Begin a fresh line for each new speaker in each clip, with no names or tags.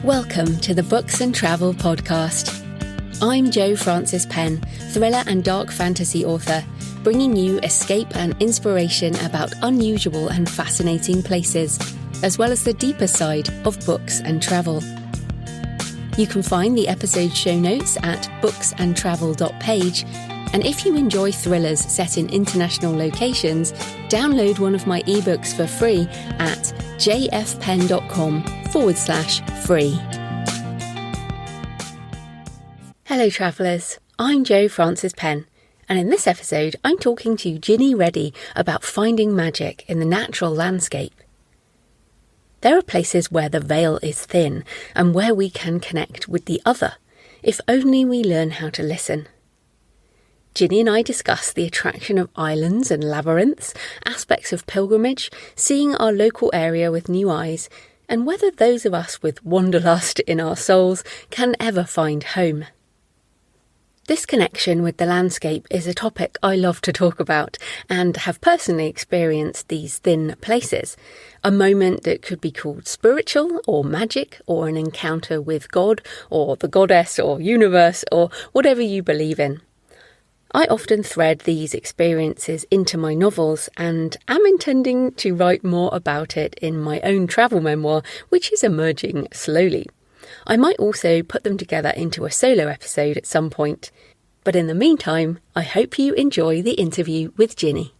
Welcome to the Books and Travel podcast. I'm Jo Frances Penn, thriller and dark fantasy author, bringing you escape and inspiration about unusual and fascinating places, as well as the deeper side of books and travel. You can find the episode show notes at booksandtravel.page, and if you enjoy thrillers set in international locations, download one of my ebooks for free at jfpen.com/free. Hello travellers, I'm Jo Frances Penn, and in this episode I'm talking to Jini Reddy about finding magic in the natural landscape. There are places where the veil is thin and where we can connect with the other, if only we learn how to listen. Jini and I discuss the attraction of islands and labyrinths, aspects of pilgrimage, seeing our local area with new eyes, and whether those of us with wanderlust in our souls can ever find home. This connection with the landscape is a topic I love to talk about and have personally experienced these thin places. A moment that could be called spiritual or magic or an encounter with God or the goddess or universe or whatever you believe in. I often thread these experiences into my novels and am intending to write more about it in my own travel memoir, which is emerging slowly. I might also put them together into a solo episode at some point. But in the meantime, I hope you enjoy the interview with Jini.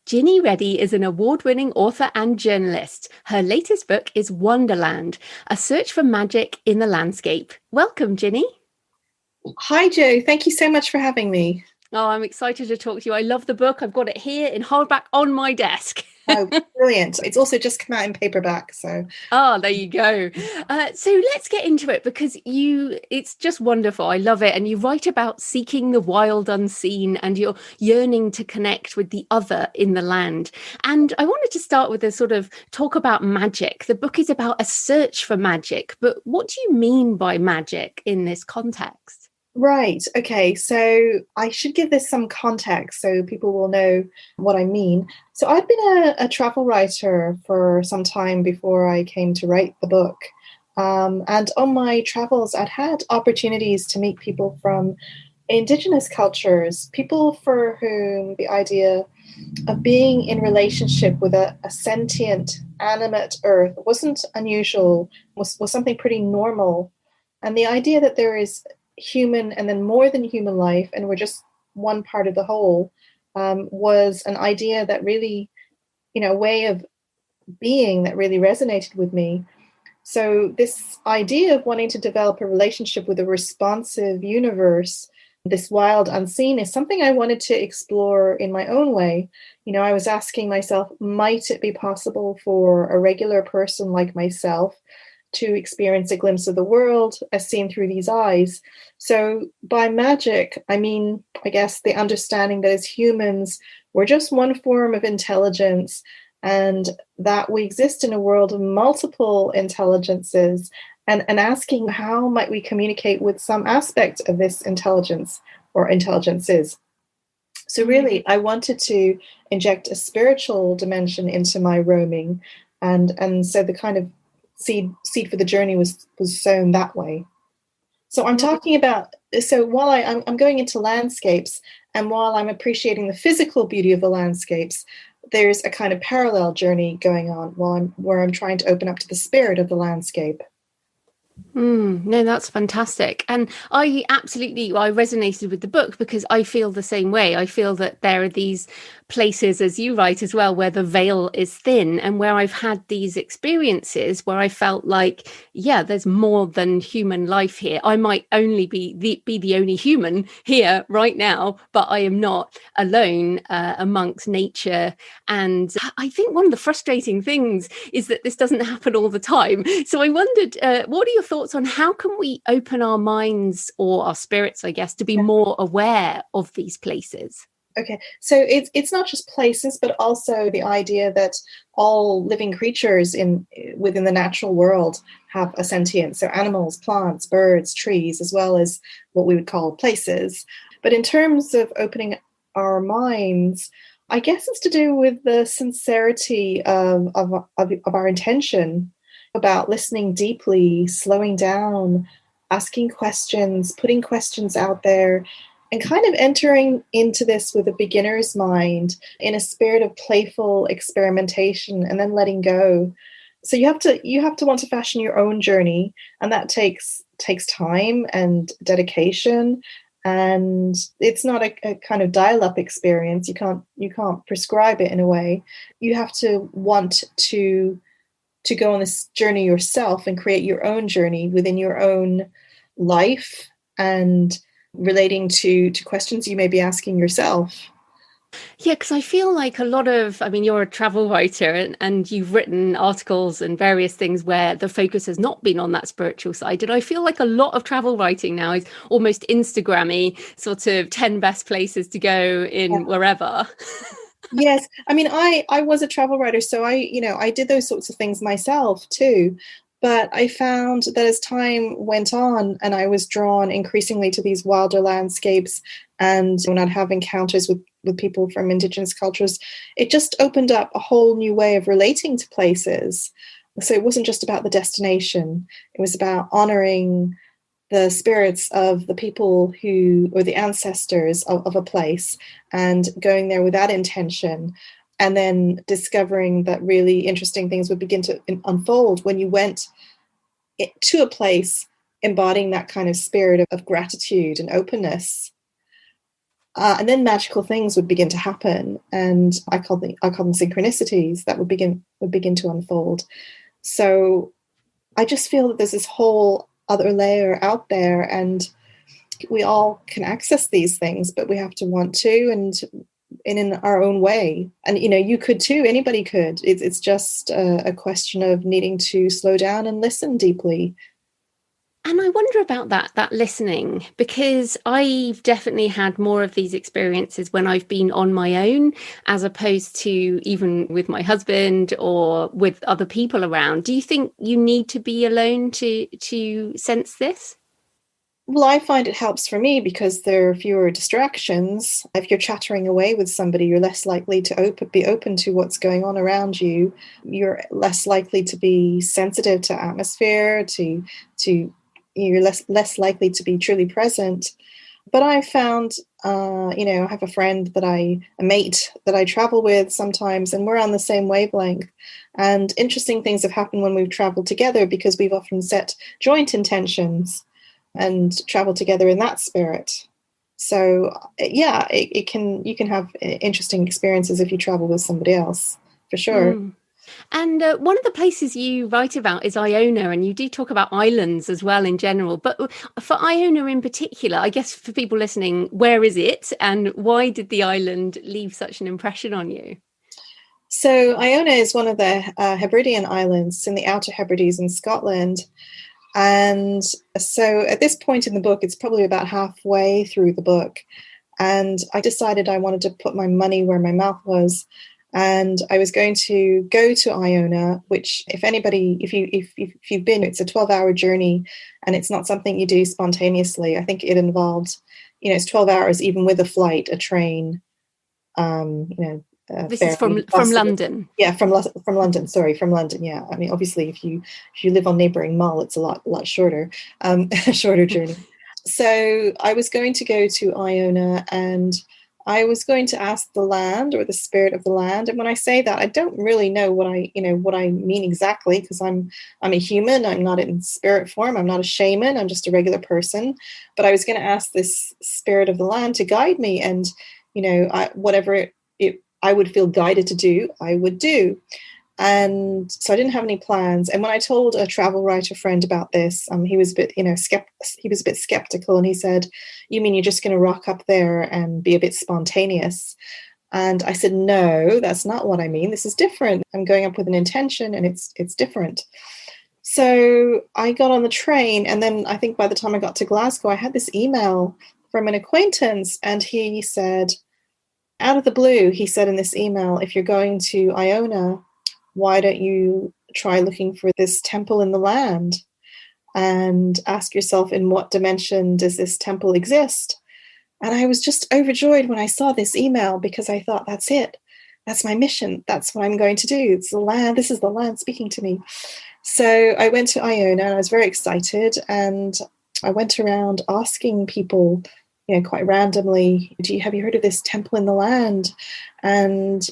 Jini Reddy is an award-winning author and journalist. Her latest book is Wanderland, a search for magic in the landscape. Welcome, Jini.
Hi, Jo. Thank you so much for having me.
Oh, I'm excited to talk to you. I love the book. I've got it here in hardback on my desk.
Oh, brilliant. It's also just come out in paperback. So,
there you go. So let's get into it because it's just wonderful. I love it. And you write about seeking the wild unseen and you're yearning to connect with the other in the land. And I wanted to start with a sort of talk about magic. The book is about a search for magic. But what do you mean by magic in this context?
Right. Okay. So I should give this some context so people will know what I mean. So I'd been a travel writer for some time before I came to write the book. And on my travels, I'd had opportunities to meet people from indigenous cultures, people for whom the idea of being in relationship with a sentient, animate earth wasn't unusual, was something pretty normal. And the idea that there is human and then more than human life, and we're just one part of the whole, was an idea that really, a way of being that really resonated with me. So this idea of wanting to develop a relationship with a responsive universe, this wild unseen, is something I wanted to explore in my own way. I was asking myself, might it be possible for a regular person like myself to experience a glimpse of the world as seen through these eyes? So by magic, I mean, I guess the understanding that as humans, we're just one form of intelligence and that we exist in a world of multiple intelligences, and asking how might we communicate with some aspect of this intelligence or intelligences. So really, I wanted to inject a spiritual dimension into my roaming, and so the kind of seed for the journey was sown that way. So I'm talking about, so while I'm going into landscapes and while I'm appreciating the physical beauty of the landscapes, there's a kind of parallel journey going on where I'm trying to open up to the spirit of the landscape.
No, that's fantastic. And I resonated with the book because I feel the same way. I feel that there are these places, as you write as well, where the veil is thin and where I've had these experiences where I felt like, there's more than human life here. I might only be the only human here right now, but I am not alone amongst nature. And I think one of the frustrating things is that this doesn't happen all the time. So I wondered, what are your thoughts on how can we open our minds or our spirits, I guess, to be more aware of these places?
Okay, so it's not just places, but also the idea that all living creatures within the natural world have a sentience. So animals, plants, birds, trees, as well as what we would call places. But in terms of opening our minds, I guess it's to do with the sincerity of our intention, about listening deeply, slowing down, asking questions, putting questions out there, and kind of entering into this with a beginner's mind in a spirit of playful experimentation and then letting go. So you have to want to fashion your own journey, and that takes time and dedication. And it's not a kind of dial-up experience. You can't prescribe it in a way. You have to want to go on this journey yourself and create your own journey within your own life and relating to questions you may be asking yourself.
Yeah, because I feel like you're a travel writer and you've written articles and various things where the focus has not been on that spiritual side. And I feel like a lot of travel writing now is almost Instagrammy, sort of 10 best places to go in wherever.
Yes. I mean, I was a travel writer, so I did those sorts of things myself too. But I found that as time went on and I was drawn increasingly to these wilder landscapes, and when I'd have encounters with people from Indigenous cultures, it just opened up a whole new way of relating to places. So it wasn't just about the destination. It was about honoring the spirits of the people or the ancestors of a place, and going there with that intention, and then discovering that really interesting things would begin to unfold when you went to a place embodying that kind of spirit of gratitude and openness. And then magical things would begin to happen, and I call them synchronicities that would begin to unfold. So I just feel that there's this whole other layer out there, and we all can access these things, but we have to want to, and in our own way. And you could too. Anybody could. It's just a question of needing to slow down and listen deeply.
And I wonder about that listening, because I've definitely had more of these experiences when I've been on my own, as opposed to even with my husband or with other people around. Do you think you need to be alone to sense this?
Well, I find it helps for me because there are fewer distractions. If you're chattering away with somebody, you're less likely to be open to what's going on around you. You're less likely to be sensitive to atmosphere, you're less likely to be truly present. But I found, I have a mate that I travel with sometimes, and we're on the same wavelength. And interesting things have happened when we've traveled together, because we've often set joint intentions and travel together in that spirit. So yeah, you can have interesting experiences if you travel with somebody else, for sure.
And one of the places you write about is Iona, and you do talk about islands as well in general. But for Iona in particular, I guess for people listening, where is it and why did the island leave such an impression on you?
So Iona is one of the Hebridean islands in the Outer Hebrides in Scotland. And so at this point in the book, it's probably about halfway through the book. And I decided I wanted to put my money where my mouth was. And I was going to go to Iona, which if you've been, it's a 12-hour journey, and it's not something you do spontaneously. I think it involved, it's 12 hours, even with a flight, a train,
this is from London.
Yeah, from London. Sorry, from London. Yeah, I mean, obviously, if you live on neighbouring Mull, it's a lot shorter, a shorter journey. So I was going to go to Iona, and I was going to ask the land, or the spirit of the land. And when I say that, I don't really know what I mean exactly, because I'm a human. I'm not in spirit form. I'm not a shaman. I'm just a regular person. But I was going to ask this spirit of the land to guide me, and whatever I would feel guided to do, I would do. And so I didn't have any plans. And when I told a travel writer friend about this, he was a bit, he was a bit skeptical, and he said, "You mean you're just going to rock up there and be a bit spontaneous?" And I said, "No, that's not what I mean. This is different. I'm going up with an intention, and it's different." So I got on the train, and then I think by the time I got to Glasgow, I had this email from an acquaintance, and he said, out of the blue, he said in this email, "If you're going to Iona, why don't you try looking for this temple in the land and ask yourself, in what dimension does this temple exist?" And I was just overjoyed when I saw this email, because I thought, that's it. That's my mission. That's what I'm going to do. It's the land. This is the land speaking to me. So I went to Iona and I was very excited. And I went around asking people, quite randomly, have you heard of this temple in the land? And,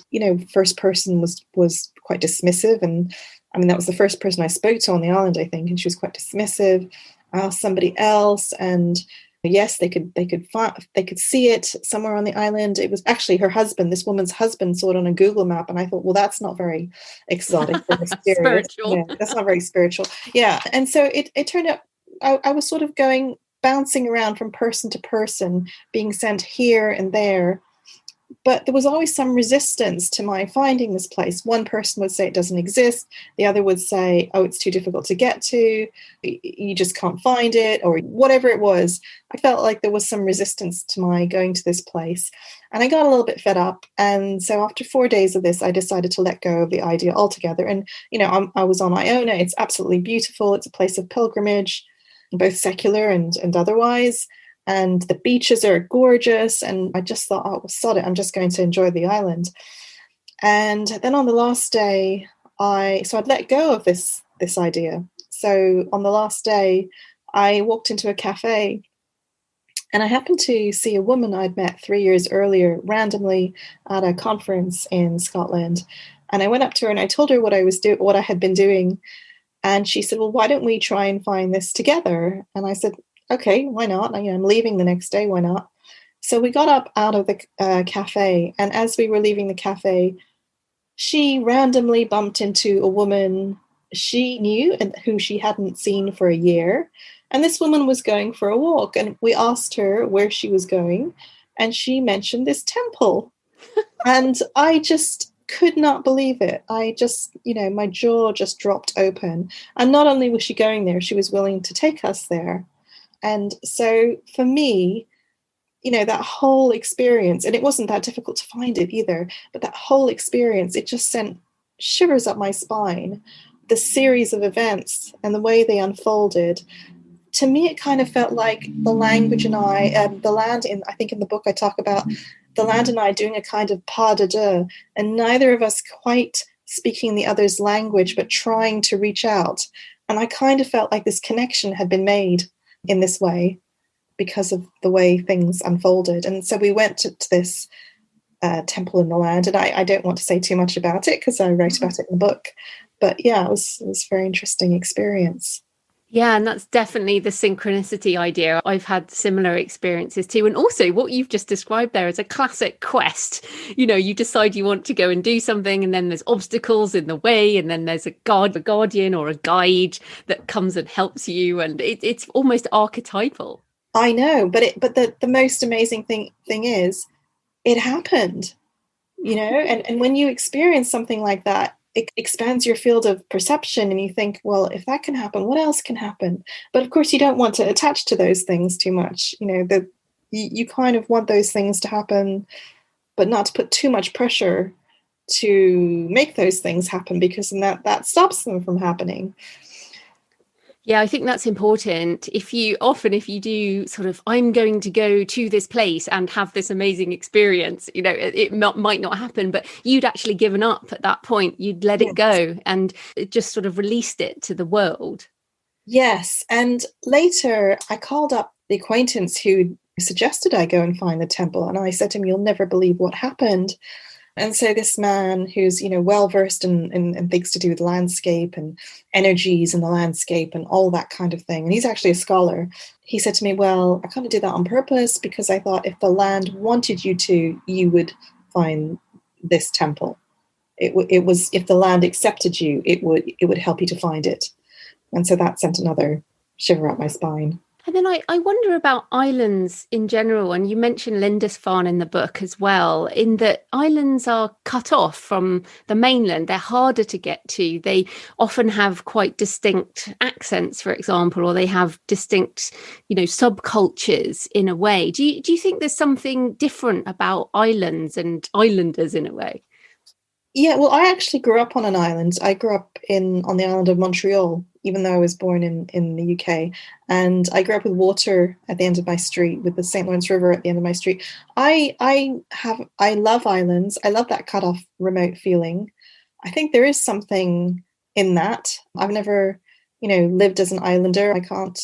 first person was quite dismissive. And I mean, that was the first person I spoke to on the island, I think. And she was quite dismissive. I asked somebody else, and yes, they could see it somewhere on the island. It was actually her husband. This woman's husband saw it on a Google map, and I thought, well, that's not very exotic or mysterious. Yeah, that's not very spiritual. Yeah, and so it turned out I was sort of bouncing around from person to person, being sent here and there. But there was always some resistance to my finding this place. One person would say it doesn't exist. The other would say, oh, it's too difficult to get to. You just can't find it, or whatever it was. I felt like there was some resistance to my going to this place. And I got a little bit fed up. And so after 4 days of this, I decided to let go of the idea altogether. And, I was on Iona. It's absolutely beautiful. It's a place of pilgrimage, both secular and otherwise. And the beaches are gorgeous. And I just thought, oh, sod it, I'm just going to enjoy the island. And then on the last day, I'd let go of this idea. So on the last day, I walked into a cafe, and I happened to see a woman I'd met 3 years earlier randomly at a conference in Scotland. And I went up to her and I told her what I had been doing. And she said, well, why don't we try and find this together? And I said, okay, why not? I'm leaving the next day. Why not? So we got up out of the cafe. And as we were leaving the cafe, she randomly bumped into a woman she knew and who she hadn't seen for a year. And this woman was going for a walk. And we asked her where she was going. And she mentioned this temple. And I just could not believe it. I just, my jaw just dropped open. And not only was she going there, she was willing to take us there. And so for me, that whole experience, and it wasn't that difficult to find it either, but that whole experience, it just sent shivers up my spine. The series of events and the way they unfolded, to me, it kind of felt like the language and the land I think in the book I talk about the land and I doing a kind of pas de deux, and neither of us quite speaking the other's language, but trying to reach out. And I kind of felt like this connection had been made in this way because of the way things unfolded. And so we went to this temple in the land, and I don't want to say too much about it because I wrote about it in the book. But yeah, it was a very interesting experience.
Yeah, and that's definitely the synchronicity idea. I've had similar experiences too. And also what you've just described there is a classic quest. You decide you want to go and do something, and then there's obstacles in the way, and then there's a guardian or a guide that comes and helps you. And it's almost archetypal.
I know, but the most amazing thing is it happened, and when you experience something like that, it expands your field of perception, and you think, well, if that can happen, what else can happen? But of course, you don't want to attach to those things too much. You kind of want those things to happen, but not to put too much pressure to make those things happen, because then that stops them from happening.
Yeah, I think that's important. If you do sort of, I'm going to go to this place and have this amazing experience, it might not happen, but you'd actually given up at that point. You'd let it go and it just sort of released it to the world.
Yes. And later I called up the acquaintance who suggested I go and find the temple. And I said to him, you'll never believe what happened. And so this man who's, well-versed in things to do with landscape and energies in the landscape and all that kind of thing, and he's actually a scholar, he said to me, well, I kind of did that on purpose because I thought if the land wanted you to, you would find this temple. It was, if the land accepted you, it would help you to find it. And so that sent another shiver up my spine.
And then I wonder about islands in general, and you mentioned Lindisfarne in the book as well, in that islands are cut off from the mainland. They're harder to get to. They often have quite distinct accents, for example, or they have distinct, subcultures in a way. Do you think there's something different about islands and islanders in a way?
Yeah, well, I actually grew up on an island. I grew up in on the island of Montreal, even though I was born in the UK. And I grew up with water at the end of my street, with the St. Lawrence River at the end of my street. I love islands. I love that cut off remote feeling. I think there is something in that. I've never, lived as an islander. I can't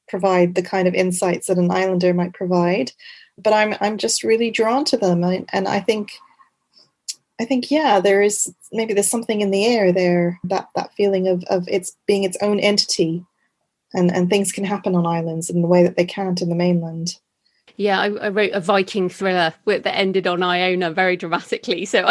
provide the kind of insights that an islander might provide, but I'm just really drawn to them. And I think, yeah, there's something in the air there, that feeling of it's being its own entity, and things can happen on islands in the way that they can't in the mainland.
Yeah, I wrote a Viking thriller that ended on Iona very dramatically. So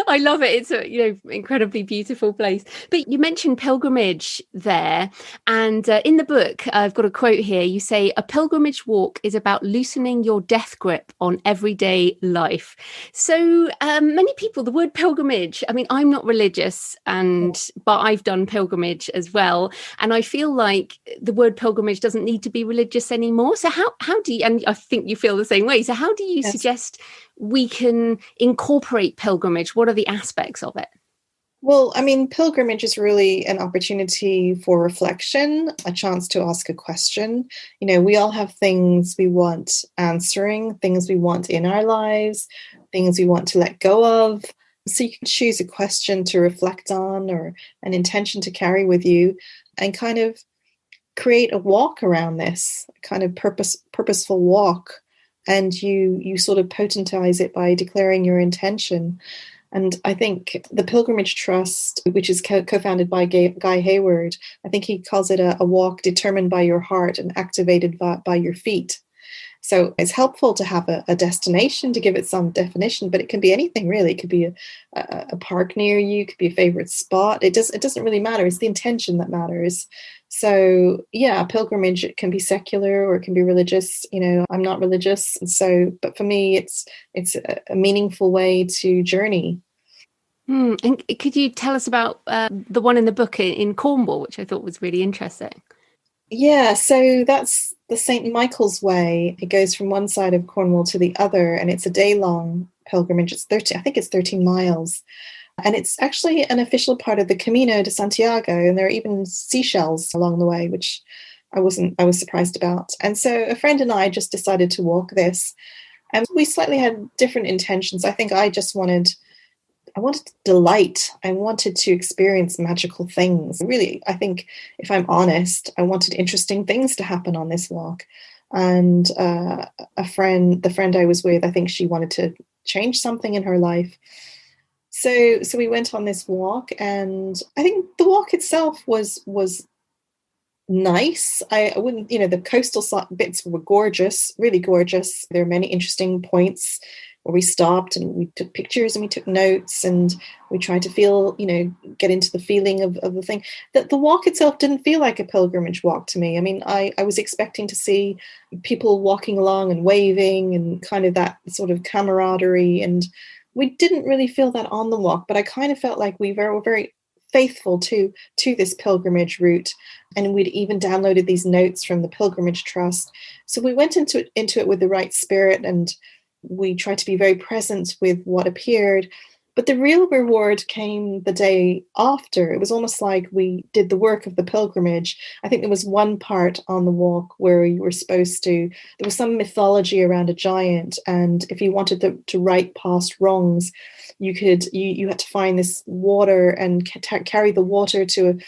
I love it. It's a incredibly beautiful place. But you mentioned pilgrimage there, and in the book, I've got a quote here. You say, "A pilgrimage walk is about loosening your death grip on everyday life." So many people, the word pilgrimage. I mean, I'm not religious, but I've done pilgrimage as well, and I feel like the word pilgrimage doesn't need to be religious anymore. So how do you? And I think you feel the same way. So how do you
Yes.
suggest we can incorporate pilgrimage? What are the aspects of it?
Well, I mean, pilgrimage is really an opportunity for reflection, a chance to ask a question. We all have things we want answering, things we want in our lives, things we want to let go of. So you can choose a question to reflect on, or an intention to carry with you, and kind of create a walk around this kind of purposeful walk. And you sort of potentize it by declaring your intention. And I think the Pilgrimage Trust, which is co-founded by Guy Hayward, I think he calls it a walk determined by your heart and activated by your feet. So it's helpful to have a destination to give it some definition, but it can be anything really. It could be a park near you, it could be a favorite spot. It doesn't really matter. It's the intention that matters. So yeah, pilgrimage, it can be secular or it can be religious. I'm not religious, and so but for me, it's a meaningful way to journey.
And could you tell us about the one in the book in Cornwall, which I thought was really interesting?
Yeah, so that's the St. Michael's Way. It goes from one side of Cornwall to the other, and it's a day-long pilgrimage. I think it's 13 miles. And it's actually an official part of the Camino de Santiago, and there are even seashells along the way, which I was surprised about. And so a friend and I just decided to walk this, and we slightly had different intentions. I think I wanted delight. I wanted to experience magical things. Really, I think, if I'm honest, I wanted interesting things to happen on this walk. And the friend I was with, I think she wanted to change something in her life. So we went on this walk, and I think the walk itself was nice. I wouldn't, the coastal bits were gorgeous, really gorgeous. There are many interesting points where we stopped and we took pictures and we took notes, and we tried to feel, get into the feeling of the thing. That the walk itself didn't feel like a pilgrimage walk to me. I mean, I was expecting to see people walking along and waving and kind of that sort of camaraderie, and we didn't really feel that on the walk, but I kind of felt like we were very faithful to this pilgrimage route, and we'd even downloaded these notes from the Pilgrimage Trust. So we went into it with the right spirit, and we tried to be very present with what appeared. But the real reward came the day after. It was almost like we did the work of the pilgrimage. I think there was one part on the walk where you were supposed to, there was some mythology around a giant, and if you wanted to right past wrongs, you had to find this water and carry the water to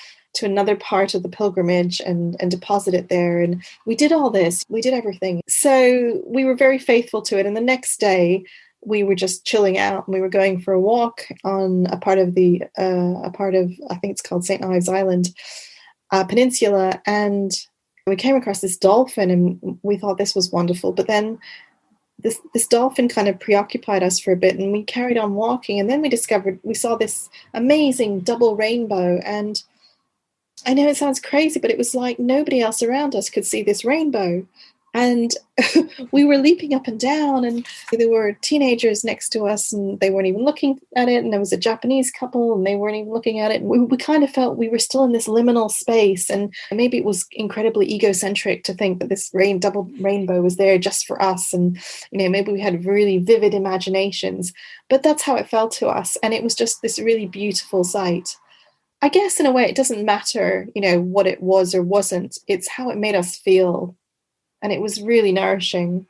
another part of the pilgrimage and deposit it there. And we did all this, we did everything. So we were very faithful to it. And the next day we were just chilling out, and we were going for a walk on a part of I think it's called St. Ives Island peninsula. And we came across this dolphin, and we thought this was wonderful. But then this dolphin kind of preoccupied us for a bit, and we carried on walking. And then we saw this amazing double rainbow. And I know it sounds crazy, but it was like nobody else around us could see this rainbow. And we were leaping up and down, and there were teenagers next to us, and they weren't even looking at it. And there was a Japanese couple, and they weren't even looking at it. And we kind of felt we were still in this liminal space. And maybe it was incredibly egocentric to think that this double rainbow was there just for us. And, maybe we had really vivid imaginations, but that's how it felt to us. And it was just this really beautiful sight. I guess in a way, it doesn't matter, what it was or wasn't. It's how it made us feel. And it was really nourishing.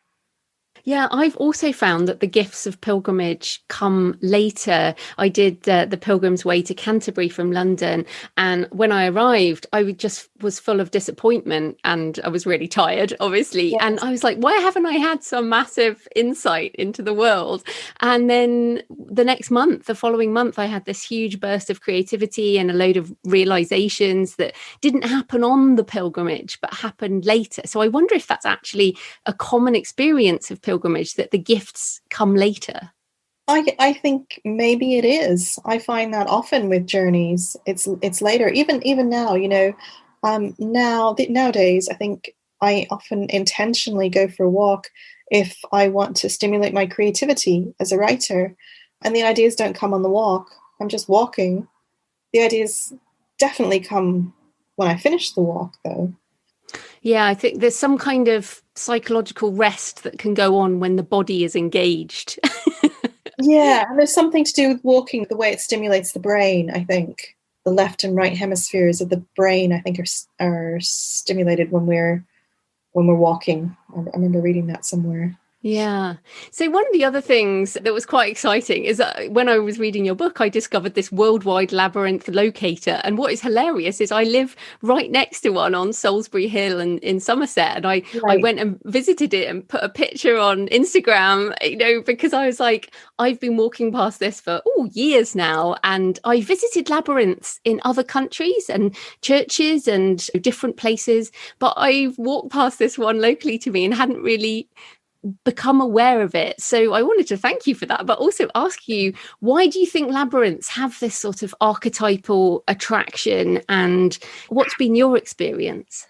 Yeah, I've also found that the gifts of pilgrimage come later. I did the Pilgrim's Way to Canterbury from London. And when I arrived, I just was full of disappointment and I was really tired, obviously. Yes. And I was like, why haven't I had some massive insight into the world? And then the following month, I had this huge burst of creativity and a load of realizations that didn't happen on the pilgrimage, but happened later. So I wonder if that's actually a common experience of pilgrimage, that the gifts come later.
I think maybe it is. I find that often with journeys, it's later. Even now, nowadays, I think I often intentionally go for a walk if I want to stimulate my creativity as a writer, and the ideas don't come on the walk. I'm just walking. The ideas definitely come when I finish the walk, though.
Yeah, I think there's some kind of psychological rest that can go on when the body is engaged.
Yeah, and there's something to do with walking, the way it stimulates the brain, I think. The left and right hemispheres of the brain, I think, are stimulated when we're walking. I remember reading that somewhere.
Yeah. So one of the other things that was quite exciting is that when I was reading your book, I discovered this worldwide labyrinth locator. And what is hilarious is I live right next to one on Salisbury Hill in Somerset. And I went and visited it and put a picture on Instagram, because I was like, I've been walking past this for years now. And I visited labyrinths in other countries and churches and different places. But I've walked past this one locally to me and hadn't really become aware of it. So I wanted to thank you for that, but also ask you, why do you think labyrinths have this sort of archetypal attraction, and what's been your experience?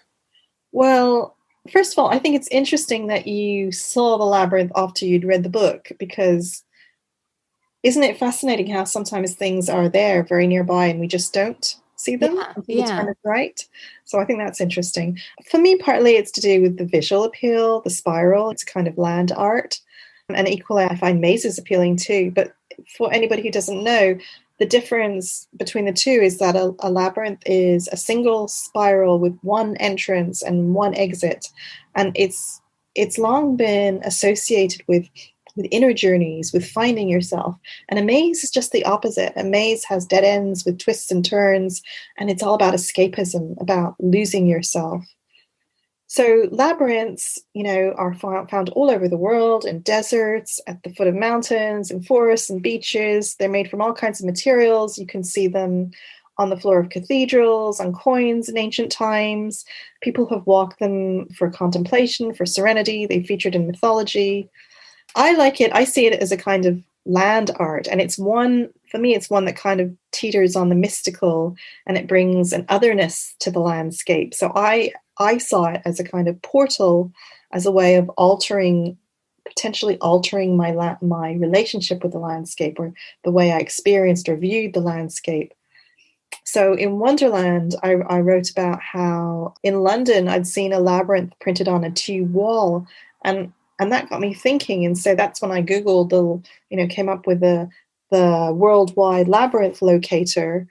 Well, first of all, I think it's interesting that you saw the labyrinth after you'd read the book, because isn't it fascinating how sometimes things are there very nearby and we just don't see them until the time is right? So I think that's interesting. For me, partly it's to do with the visual appeal, the spiral. It's kind of land art. And equally, I find mazes appealing too. But for anybody who doesn't know, the difference between the two is that a labyrinth is a single spiral with one entrance and one exit. And it's long been associated with inner journeys, with finding yourself. And a maze is just the opposite. A maze has dead ends with twists and turns, and it's all about escapism, about losing yourself. So labyrinths, are found all over the world, in deserts, at the foot of mountains, in forests and beaches. They're made from all kinds of materials. You can see them on the floor of cathedrals, on coins in ancient times. People have walked them for contemplation, for serenity. They featured in mythology. I like it. I see it as a kind of land art, and for me, it's one that kind of teeters on the mystical, and it brings an otherness to the landscape. So I saw it as a kind of portal, as a way of potentially altering my relationship with the landscape, or the way I experienced or viewed the landscape. So in Wanderland, I wrote about how in London I'd seen a labyrinth printed on a tube wall, and that got me thinking. And so that's when I Googled came up with the worldwide labyrinth locator.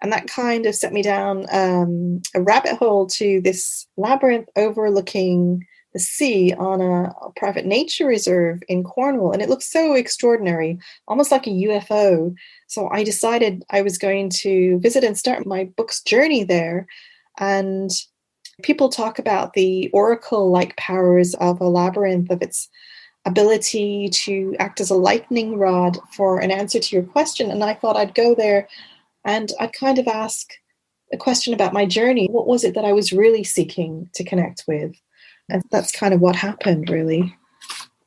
And that kind of set me down a rabbit hole to this labyrinth overlooking the sea on a private nature reserve in Cornwall. And it looked so extraordinary, almost like a UFO. So I decided I was going to visit and start my book's journey there. And people talk about the oracle-like powers of a labyrinth, of its ability to act as a lightning rod for an answer to your question. And I thought I'd go there and I'd kind of ask a question about my journey. What was it that I was really seeking to connect with? And that's kind of what happened, really.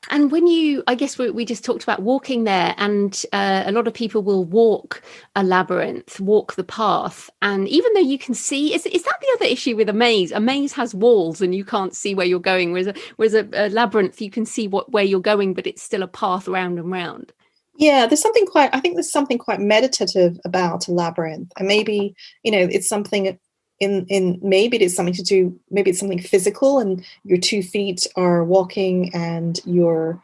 And when I guess we just talked about walking there, and a lot of people will walk a labyrinth, walk the path. And even though you can see, is that the other issue with a maze? A maze has walls and you can't see where you're going, whereas a labyrinth, you can see where you're going, but it's still a path round and round.
Yeah, I think there's something quite meditative about a labyrinth. And maybe, it's something maybe it's something to do, maybe it's something physical and your 2 feet are walking and you're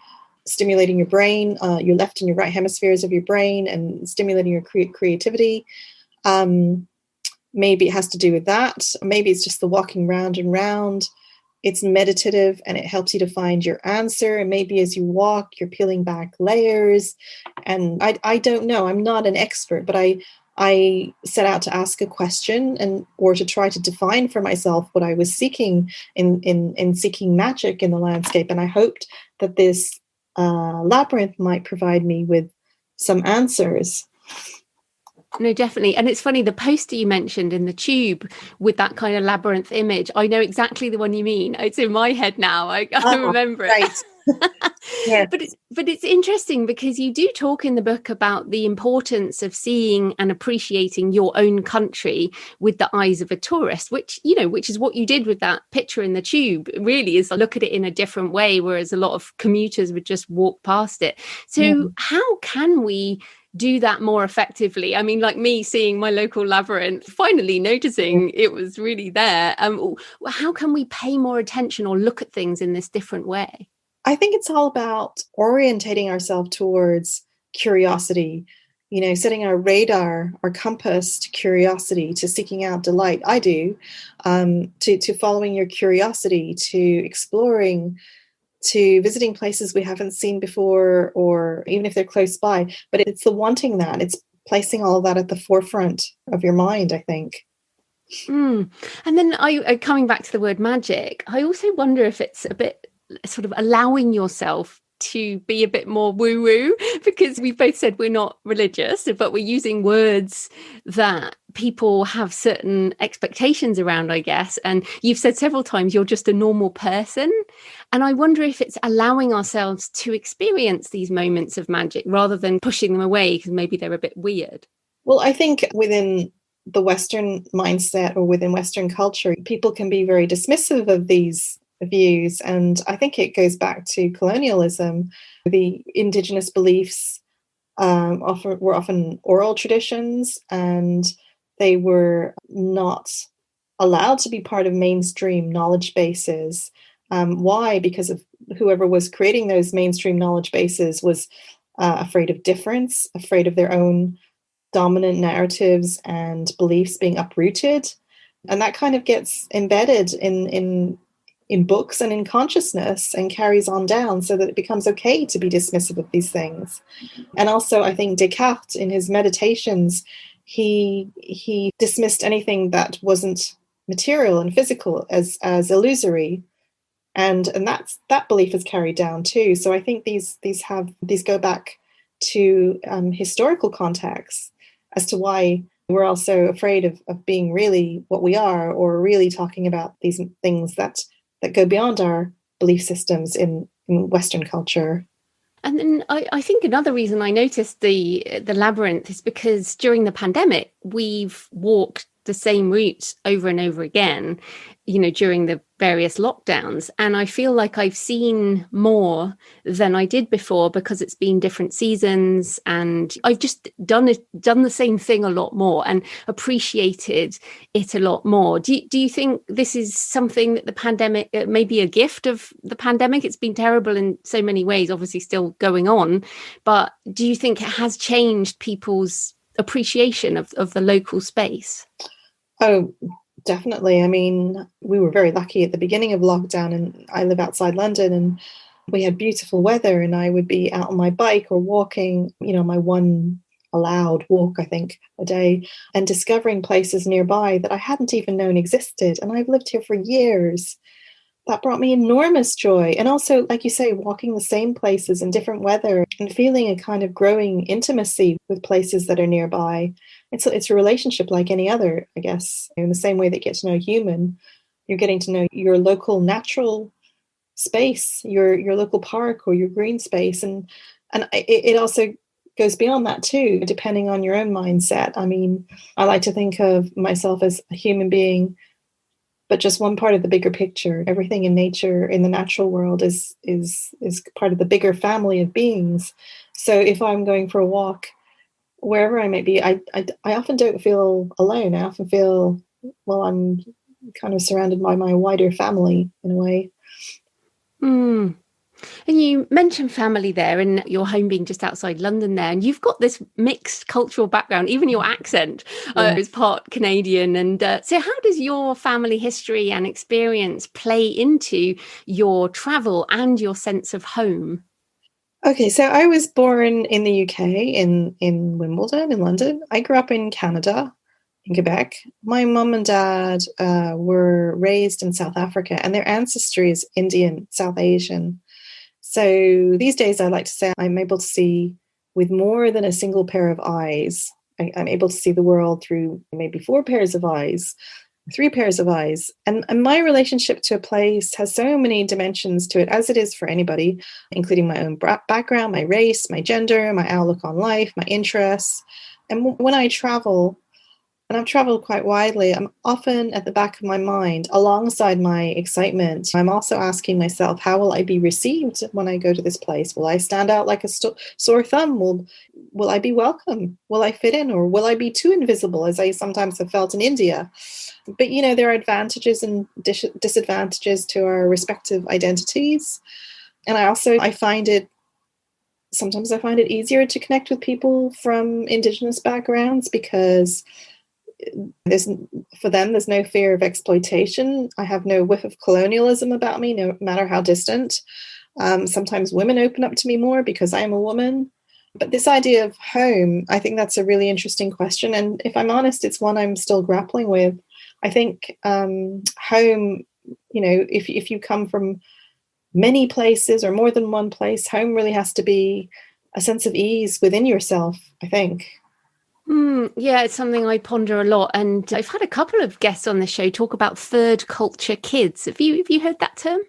stimulating your brain, your left and your right hemispheres of your brain, and stimulating your creativity. Maybe it has to do with that. Maybe it's just the walking round and round. It's meditative and it helps you to find your answer. And maybe as you walk, you're peeling back layers. And I don't know. I'm not an expert, but I set out to ask a question or to try to define for myself what I was seeking in seeking magic in the landscape. And I hoped that this labyrinth might provide me with some answers.
No, definitely. And it's funny, the poster you mentioned in the tube with that kind of labyrinth image, I know exactly the one you mean. It's in my head now. I remember it.
Right. Yeah.
But it's interesting because you do talk in the book about the importance of seeing and appreciating your own country with the eyes of a tourist, which is what you did with that picture in the tube, really, is look at it in a different way, whereas a lot of commuters would just walk past it. So how can we do that more effectively? I mean, like me seeing my local labyrinth, finally noticing it was really there. How can we pay more attention or look at things in this different way?
I think it's all about orientating ourselves towards curiosity, setting our radar, our compass to curiosity, to seeking out delight. I do, to following your curiosity, to exploring, to visiting places we haven't seen before, or even if they're close by. But it's the wanting that. It's placing all of that at the forefront of your mind, I think.
And then coming back to the word magic, I also wonder if it's a bit sort of allowing yourself to be a bit more woo-woo, because we both said we're not religious, but we're using words that people have certain expectations around, I guess. And you've said several times you're just a normal person. And I wonder if it's allowing ourselves to experience these moments of magic rather than pushing them away because maybe they're a bit weird.
Well, I think within the Western mindset or within Western culture, people can be very dismissive of these views. And I think it goes back to colonialism. The indigenous beliefs were often oral traditions, and they were not allowed to be part of mainstream knowledge bases. Why? Because of whoever was creating those mainstream knowledge bases was afraid of difference, afraid of their own dominant narratives and beliefs being uprooted. And that kind of gets embedded in books and in consciousness and carries on down, so that it becomes okay to be dismissive of these things. And also, I think Descartes, in his meditations, he dismissed anything that wasn't material and physical as illusory, and that belief is carried down too. So I think these go back to historical contexts as to why we're also afraid of being really what we are, or really talking about these things that go beyond our belief systems in Western culture.
And then I think another reason I noticed the labyrinth is because during the pandemic, we've walked the same route over and over again, during the various lockdowns. And I feel like I've seen more than I did before because it's been different seasons, and I've just done the same thing a lot more and appreciated it a lot more. Do you think this is something that the pandemic, maybe a gift of the pandemic? It's been terrible in so many ways, obviously still going on, but do you think it has changed people's appreciation of the local space?
Oh, definitely. I mean, we were very lucky at the beginning of lockdown, and I live outside London, and we had beautiful weather, and I would be out on my bike or walking, my one allowed walk, I think, a day, and discovering places nearby that I hadn't even known existed. And I've lived here for years. That brought me enormous joy. And also, like you say, walking the same places in different weather and feeling a kind of growing intimacy with places that are nearby. It's a relationship like any other, I guess. In the same way that you get to know a human, you're getting to know your local natural space, your local park or your green space. And it also goes beyond that too, depending on your own mindset. I mean, I like to think of myself as a human being, but just one part of the bigger picture. Everything in nature, in the natural world, is part of the bigger family of beings. So if I'm going for a walk, wherever I might be, I often don't feel alone. I often feel, well, I'm kind of surrounded by my wider family in a way.
Mm. And you mentioned family there and your home being just outside London there. And you've got this mixed cultural background, even your accent is part Canadian. And so how does your family history and experience play into your travel and your sense of home?
Okay, so I was born in the UK, in Wimbledon, in London. I grew up in Canada, in Quebec. My mum and dad were raised in South Africa, and their ancestry is Indian, South Asian. So these days, I like to say I'm able to see with more than a single pair of eyes. I'm able to see the world through maybe 4 pairs of eyes, 3 pairs of eyes. And my relationship to a place has so many dimensions to it, as it is for anybody, including my own background, my race, my gender, my outlook on life, my interests. And when I travel, and I've traveled quite widely, I'm often at the back of my mind, alongside my excitement, I'm also asking myself, how will I be received when I go to this place? Will I stand out like a sore thumb? Will I be welcome? Will I fit in? Or will I be too invisible, as I sometimes have felt in India? But, there are advantages and disadvantages to our respective identities. And sometimes I find it easier to connect with people from Indigenous backgrounds because for them, there's no fear of exploitation. I have no whiff of colonialism about me, no matter how distant. Sometimes women open up to me more because I am a woman. But this idea of home, I think that's a really interesting question. And if I'm honest, it's one I'm still grappling with. I think home, if you come from many places or more than one place, home really has to be a sense of ease within yourself, I think.
Yeah, it's something I ponder a lot. And I've had a couple of guests on the show talk about third culture kids. Have you heard that term?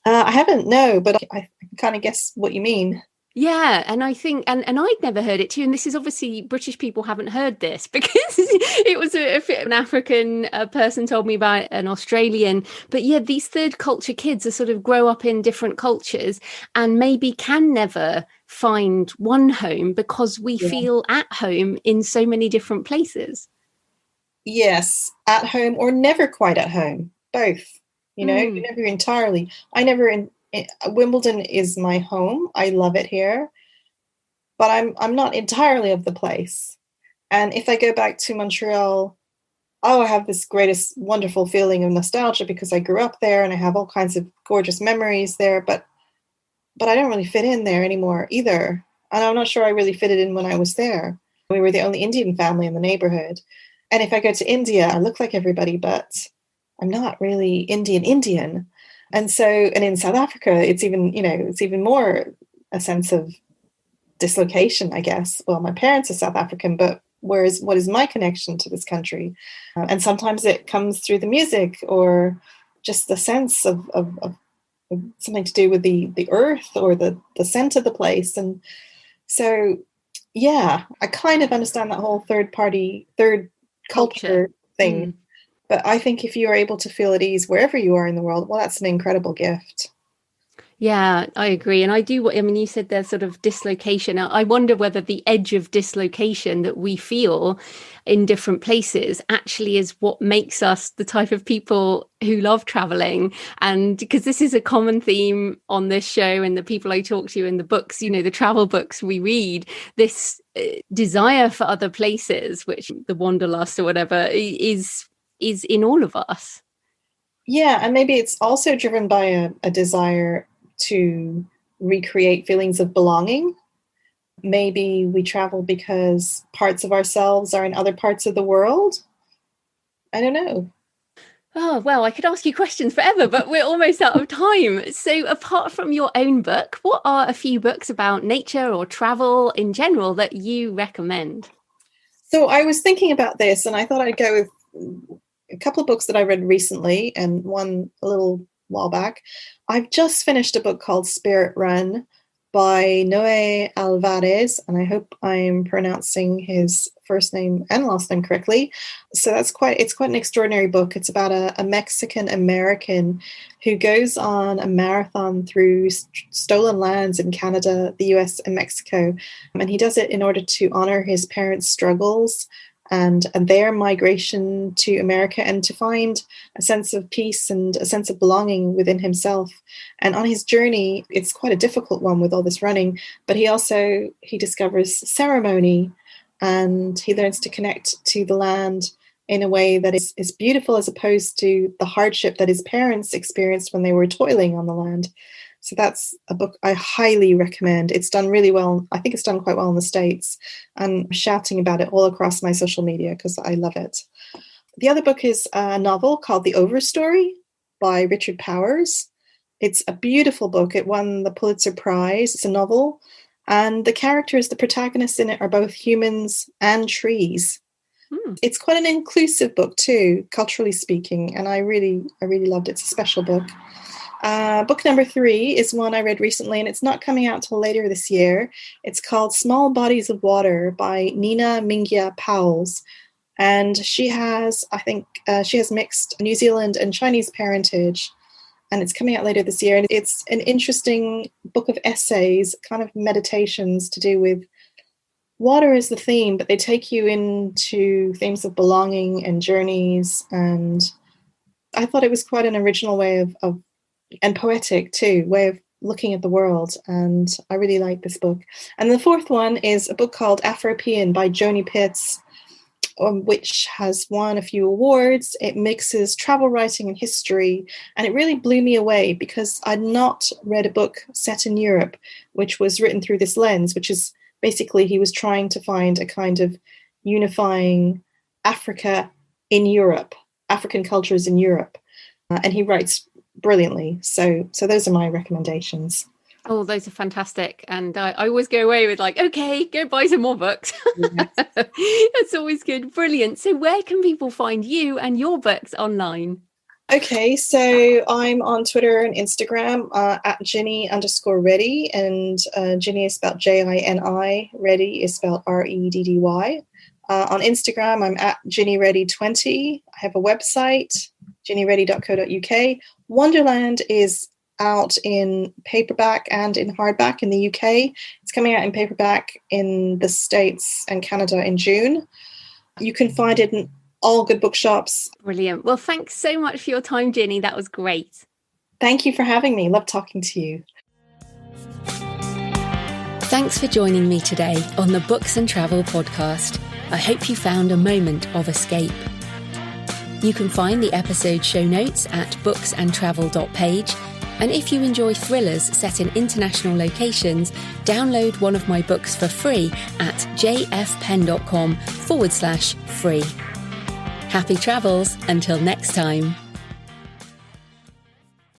I haven't, no, but I kind of guess what you mean.
Yeah, and I think, and I'd never heard it too. And this is obviously British people haven't heard this because it was an African person told me about an Australian. But yeah, these third culture kids are sort of grow up in different cultures and maybe can never find one home because we feel at home in so many different places.
Yes, at home or never quite at home, both. You never entirely. Wimbledon is my home. I love it here, but I'm not entirely of the place. And if I go back to Montreal, I have this greatest wonderful feeling of nostalgia because I grew up there and I have all kinds of gorgeous memories there, but I don't really fit in there anymore either. And I'm not sure I really fitted in when I was there. We were the only Indian family in the neighborhood. And if I go to India, I look like everybody, but I'm not really Indian. And in South Africa, it's even more a sense of dislocation, I guess. Well, my parents are South African, but what is my connection to this country? And sometimes it comes through the music or just the sense of something to do with the earth or the scent of the place. And so, yeah, I kind of understand that whole third culture thing. But I think if you are able to feel at ease wherever you are in the world, well, that's an incredible gift.
Yeah, I agree. And I mean, you said there's sort of dislocation. I wonder whether the edge of dislocation that we feel in different places actually is what makes us the type of people who love traveling. And because this is a common theme on this show and the people I talk to in the books, the travel books we read, this desire for other places, which the wanderlust or whatever is in all of us.
Yeah, and maybe it's also driven by a desire to recreate feelings of belonging. Maybe we travel because parts of ourselves are in other parts of the world. I don't know.
Oh, well, I could ask you questions forever, but we're almost out of time. So apart from your own book, what are a few books about nature or travel in general that you recommend?
So I was thinking about this and I thought I'd go with a couple of books that I read recently and one a little while back. I've just finished a book called Spirit Run by Noé Alvarez, and I hope I'm pronouncing his first name and last name correctly. So it's quite an extraordinary book. It's about a Mexican American who goes on a marathon through stolen lands in Canada, the US, and Mexico. And he does it in order to honor his parents' struggles and their migration to America, and to find a sense of peace and a sense of belonging within himself. And on his journey, it's quite a difficult one with all this running, but he discovers ceremony, and he learns to connect to the land in a way that is beautiful, as opposed to the hardship that his parents experienced when they were toiling on the land. So that's a book I highly recommend. It's done really well. I think it's done quite well in the States. I'm shouting about it all across my social media because I love it. The other book is a novel called The Overstory by Richard Powers. It's a beautiful book. It won the Pulitzer Prize. It's a novel. And the characters, the protagonists in it, are both humans and trees. It's quite an inclusive book too, culturally speaking. And I really loved it. It's a special book. Book number 3 is one I read recently, and it's not coming out till later this year. It's called Small Bodies of Water by Nina Mingyia Powells. And she has mixed New Zealand and Chinese parentage, and it's coming out later this year. And it's an interesting book of essays, kind of meditations to do with water as the theme, but they take you into themes of belonging and journeys. And I thought it was quite an original way of and poetic too, way of looking at the world. And I really like this book. And the 4th one is a book called Afropean by Joni Pitts, which has won a few awards. It mixes travel writing and history, and it really blew me away because I'd not read a book set in Europe, which was written through this lens, which is basically he was trying to find a kind of unifying Africa in Europe, African cultures in Europe. And he writes brilliantly. So those are my recommendations.
Oh, those are fantastic. And I always go away with like, okay, go buy some more books. Yes. That's always good. Brilliant. So where can people find you and your books online?
Okay, so I'm on Twitter and Instagram at Jini_Reddy, and Jini is spelled Jini, Reddy is spelled Reddy. On Instagram, I'm at Jini Reddy 20. I have a website, jinireddy.co.uk. Wanderland is out in paperback and in hardback in the UK. It's coming out in paperback in the States and Canada in June. You can find it in all good bookshops.
Brilliant. Well, thanks so much for your time, Jini. That was great.
Thank you for having me. Love talking to you.
Thanks for joining me today on the Books and Travel podcast. I hope you found a moment of escape. You can find the episode show notes at booksandtravel.page. And if you enjoy thrillers set in international locations, download one of my books for free at jfpen.com/free. Happy travels until next time.